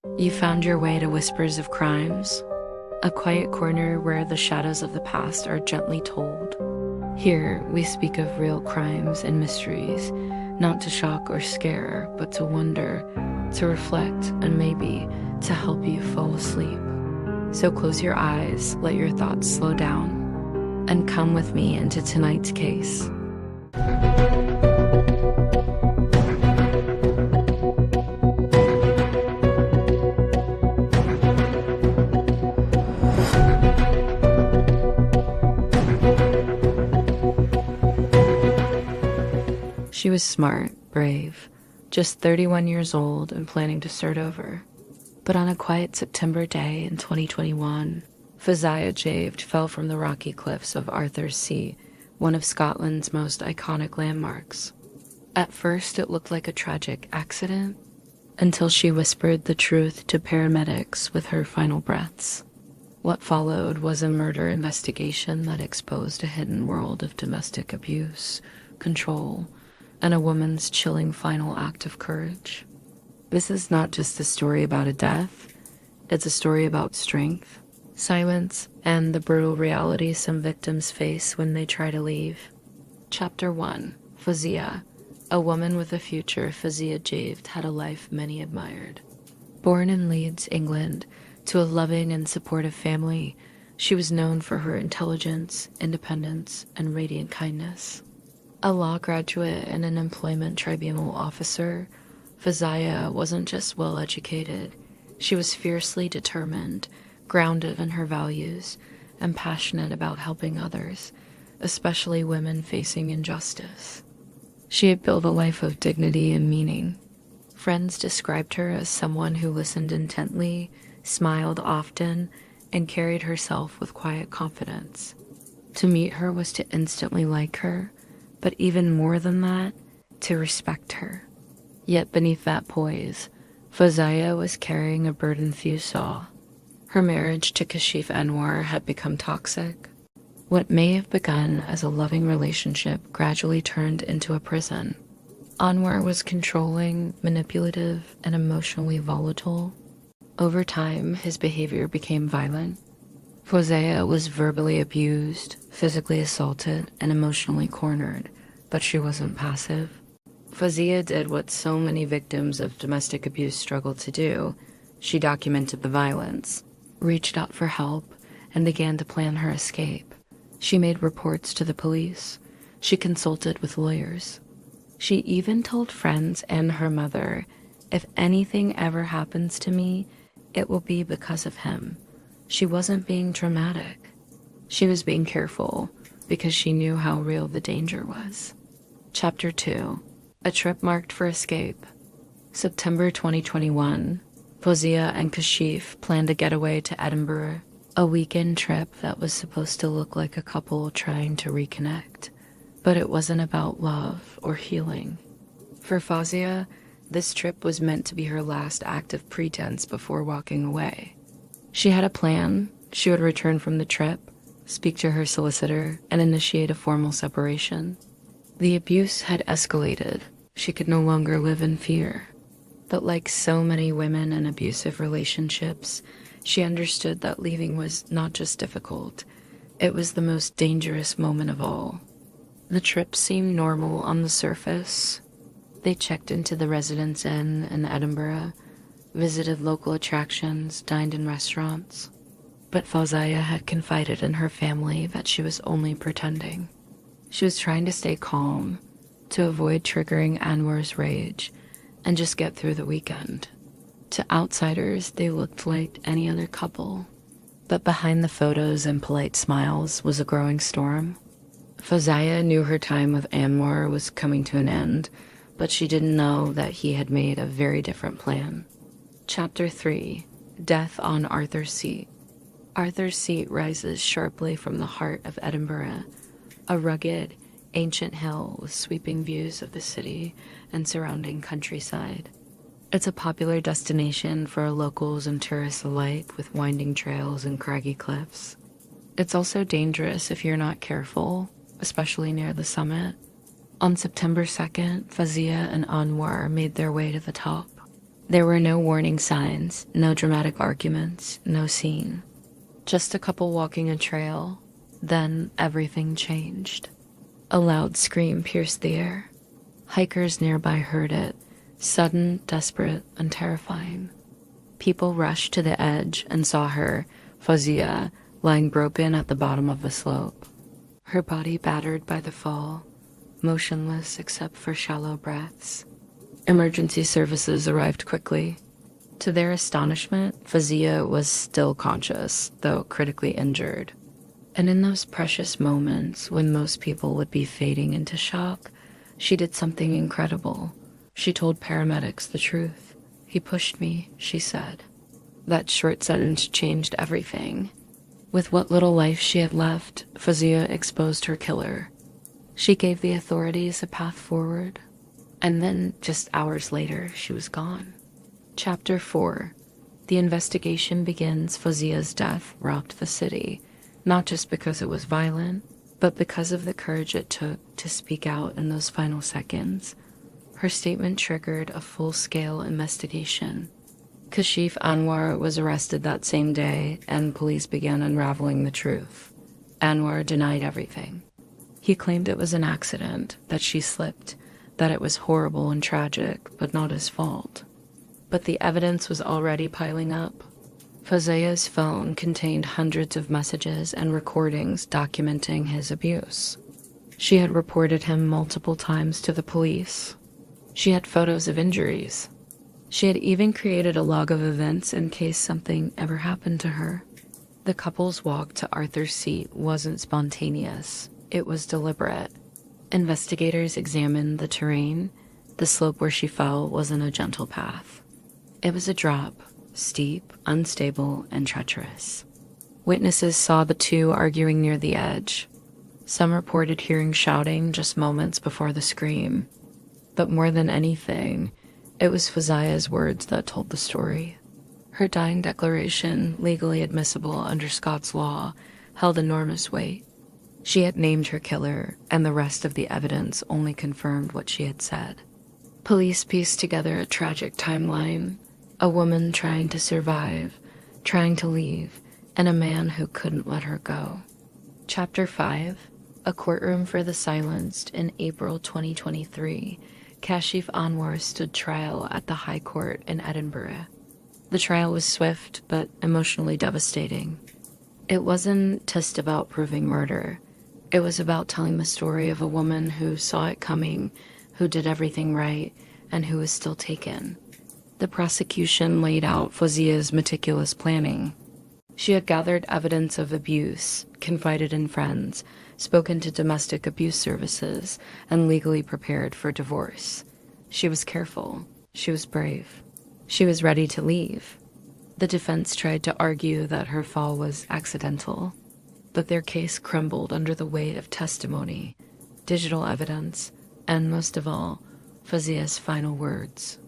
You found your way to Whispers of Crimes, a quiet corner where the shadows of the past are gently told. Here, we speak of real crimes and mysteries, not to shock or scare, but to wonder, to reflect, and maybe to help you fall asleep. So close your eyes, let your thoughts slow down, and come with me into tonight's case. She was smart, brave, just 31 years old and planning to start over. But on a quiet September day in 2021, Fawziyah Javed fell from the rocky cliffs of Arthur's Seat, one of Scotland's most iconic landmarks. At first, it looked like a tragic accident, until she whispered the truth to paramedics with her final breaths. What followed was a murder investigation that exposed a hidden world of domestic abuse, control, and a woman's chilling final act of courage. This is not just a story about a death, it's a story about strength, silence, and the brutal reality some victims face when they try to leave. Chapter 1. Fawziyah, a woman with a future. Fawziyah Javed had a life many admired. Born in Leeds, England, to a loving and supportive family, she was known for her intelligence, independence, and radiant kindness. A law graduate and an employment tribunal officer, Fawziyah wasn't just well-educated. She was fiercely determined, grounded in her values, and passionate about helping others, especially women facing injustice. She had built a life of dignity and meaning. Friends described her as someone who listened intently, smiled often, and carried herself with quiet confidence. To meet her was to instantly like her, but even more than that, to respect her. Yet beneath that poise, Fawziyah was carrying a burden few saw. Her marriage to Kashif Anwar had become toxic. What may have begun as a loving relationship gradually turned into a prison. Anwar was controlling, manipulative, and emotionally volatile. Over time, his behavior became violent. Fawziyah was verbally abused, physically assaulted, and emotionally cornered, but she wasn't passive. Fawziyah did what so many victims of domestic abuse struggle to do. She documented the violence, reached out for help, and began to plan her escape. She made reports to the police. She consulted with lawyers. She even told friends and her mother, "If anything ever happens to me, it will be because of him." She wasn't being dramatic. She was being careful because she knew how real the danger was. Chapter 2. A trip marked for escape. September 2021. Fawziyah and Kashif planned a getaway to Edinburgh, a weekend trip that was supposed to look like a couple trying to reconnect. But it wasn't about love or healing. For Fawziyah, this trip was meant to be her last act of pretense before walking away. She had a plan. She would return from the trip, speak to her solicitor, and initiate a formal separation. The abuse had escalated. She could no longer live in fear. But like so many women in abusive relationships, she understood that leaving was not just difficult, it was the most dangerous moment of all. The trip seemed normal on the surface. They checked into the Residence Inn in Edinburgh, visited local attractions, dined in restaurants. But Fawziyah had confided in her family that she was only pretending. She was trying to stay calm, to avoid triggering Anwar's rage, and just get through the weekend. To outsiders, they looked like any other couple. But behind the photos and polite smiles was a growing storm. Fawziyah knew her time with Anwar was coming to an end, but she didn't know that he had made a very different plan. Chapter 3. Death on Arthur's Seat. Arthur's Seat rises sharply from the heart of Edinburgh, a rugged, ancient hill with sweeping views of the city and surrounding countryside. It's a popular destination for locals and tourists alike, with winding trails and craggy cliffs. It's also dangerous if you're not careful, especially near the summit. On September 2nd, Fawziyah and Anwar made their way to the top. There were no warning signs, no dramatic arguments, no scene. Just a couple walking a trail. Then everything changed. A loud scream pierced the air. Hikers nearby heard it, sudden, desperate, and terrifying. People rushed to the edge and saw her, Fawziyah, lying broken at the bottom of the slope. Her body battered by the fall, motionless except for shallow breaths. Emergency services arrived quickly. To their astonishment, Fawziyah was still conscious, though critically injured. And in those precious moments when most people would be fading into shock, she did something incredible. She told paramedics the truth. "He pushed me," she said. That short sentence changed everything. With what little life she had left, Fawziyah exposed her killer. She gave the authorities a path forward. And then, just hours later, she was gone. Chapter 4. The investigation begins. Fawziyah's death rocked the city, not just because it was violent, but because of the courage it took to speak out in those final seconds. Her statement triggered a full-scale investigation. Kashif Anwar was arrested that same day, and police began unraveling the truth. Anwar denied everything. He claimed it was an accident, that she slipped, that it was horrible and tragic, but not his fault. But the evidence was already piling up. Fawziyah's phone contained hundreds of messages and recordings documenting his abuse. She had reported him multiple times to the police. She had photos of injuries. She had even created a log of events in case something ever happened to her. The couple's walk to Arthur's Seat wasn't spontaneous. It was deliberate. Investigators examined the terrain. The slope where she fell wasn't a gentle path. It was a drop, steep, unstable, and treacherous. Witnesses saw the two arguing near the edge. Some reported hearing shouting just moments before the scream. But more than anything, it was Fawziyah's words that told the story. Her dying declaration, legally admissible under Scots law, held enormous weight. She had named her killer, and the rest of the evidence only confirmed what she had said. Police pieced together a tragic timeline. A woman trying to survive, trying to leave, and a man who couldn't let her go. Chapter 5. A courtroom for the silenced. In April 2023, Kashif Anwar stood trial at the High Court in Edinburgh. The trial was swift but emotionally devastating. It wasn't just about proving murder. It was about telling the story of a woman who saw it coming, who did everything right, and who was still taken. The prosecution laid out Fawziyah's meticulous planning. She had gathered evidence of abuse, confided in friends, spoken to domestic abuse services, and legally prepared for divorce. She was careful. She was brave. She was ready to leave. The defense tried to argue that her fall was accidental, but their case crumbled under the weight of testimony, digital evidence, and most of all, Fawziyah's final words.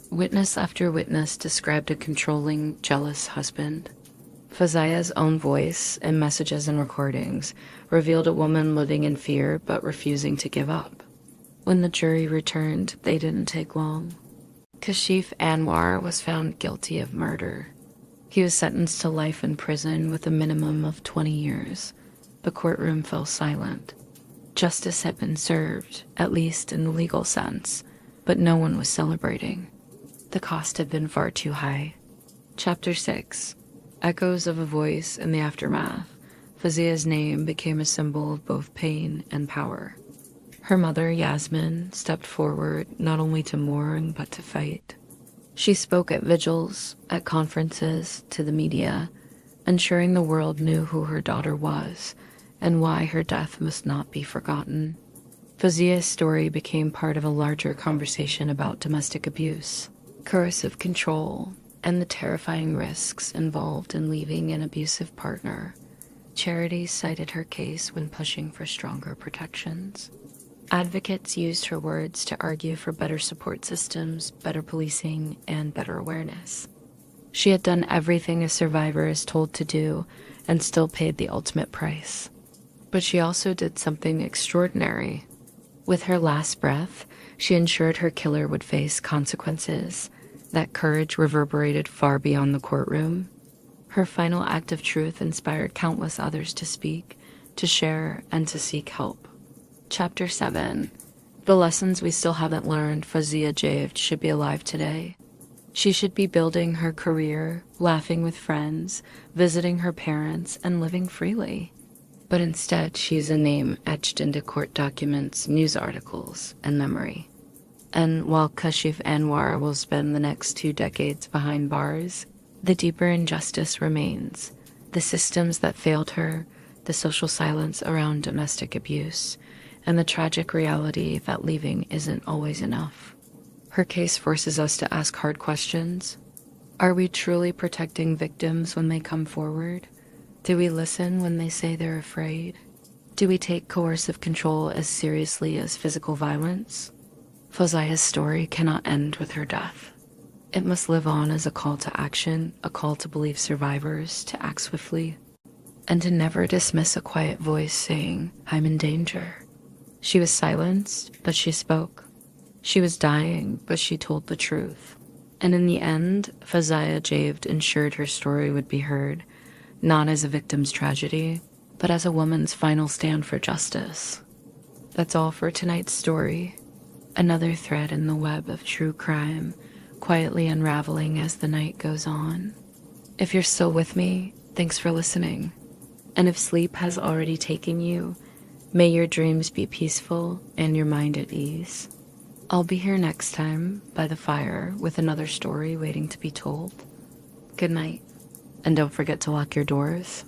Witness after witness described a controlling, jealous husband. Fawziyah's own voice, in messages and recordings, revealed a woman living in fear but refusing to give up. When the jury returned, they didn't take long. Kashif Anwar was found guilty of murder. He was sentenced to life in prison with a minimum of 20 years. The courtroom fell silent. Justice had been served, at least in the legal sense, but no one was celebrating. The cost had been far too high. Chapter 6. Echoes of a voice in the aftermath. Fawziyah's name became a symbol of both pain and power. Her mother, Yasmin, stepped forward not only to mourn but to fight. She spoke at vigils, at conferences, to the media, ensuring the world knew who her daughter was and why her death must not be forgotten. Fawziyah's story became part of a larger conversation about domestic abuse, coercive control, and the terrifying risks involved in leaving an abusive partner. Charities cited her case when pushing for stronger protections. Advocates used her words to argue for better support systems, better policing, and better awareness. She had done everything a survivor is told to do and still paid the ultimate price. But she also did something extraordinary. With her last breath, she ensured her killer would face consequences. That courage reverberated far beyond the courtroom. Her final act of truth inspired countless others to speak, to share, and to seek help. Chapter 7. The lessons we still haven't learned. Fawziyah Javed should be alive today. She should be building her career, laughing with friends, visiting her parents, and living freely. But instead, she's a name etched into court documents, news articles, and memory. And while Kashif Anwar will spend the next 2 decades behind bars, the deeper injustice remains. The systems that failed her, the social silence around domestic abuse, and the tragic reality that leaving isn't always enough. Her case forces us to ask hard questions. Are we truly protecting victims when they come forward? Do we listen when they say they're afraid? Do we take coercive control as seriously as physical violence? Fawziyah's story cannot end with her death. It must live on as a call to action, a call to believe survivors, to act swiftly, and to never dismiss a quiet voice saying, "I'm in danger." She was silenced, but she spoke. She was dying, but she told the truth. And in the end, Fawziyah Javed ensured her story would be heard, not as a victim's tragedy, but as a woman's final stand for justice. That's all for tonight's story. Another thread in the web of true crime, quietly unraveling as the night goes on. If you're still with me, thanks for listening. And if sleep has already taken you, may your dreams be peaceful and your mind at ease. I'll be here next time by the fire with another story waiting to be told. Good night, and don't forget to lock your doors.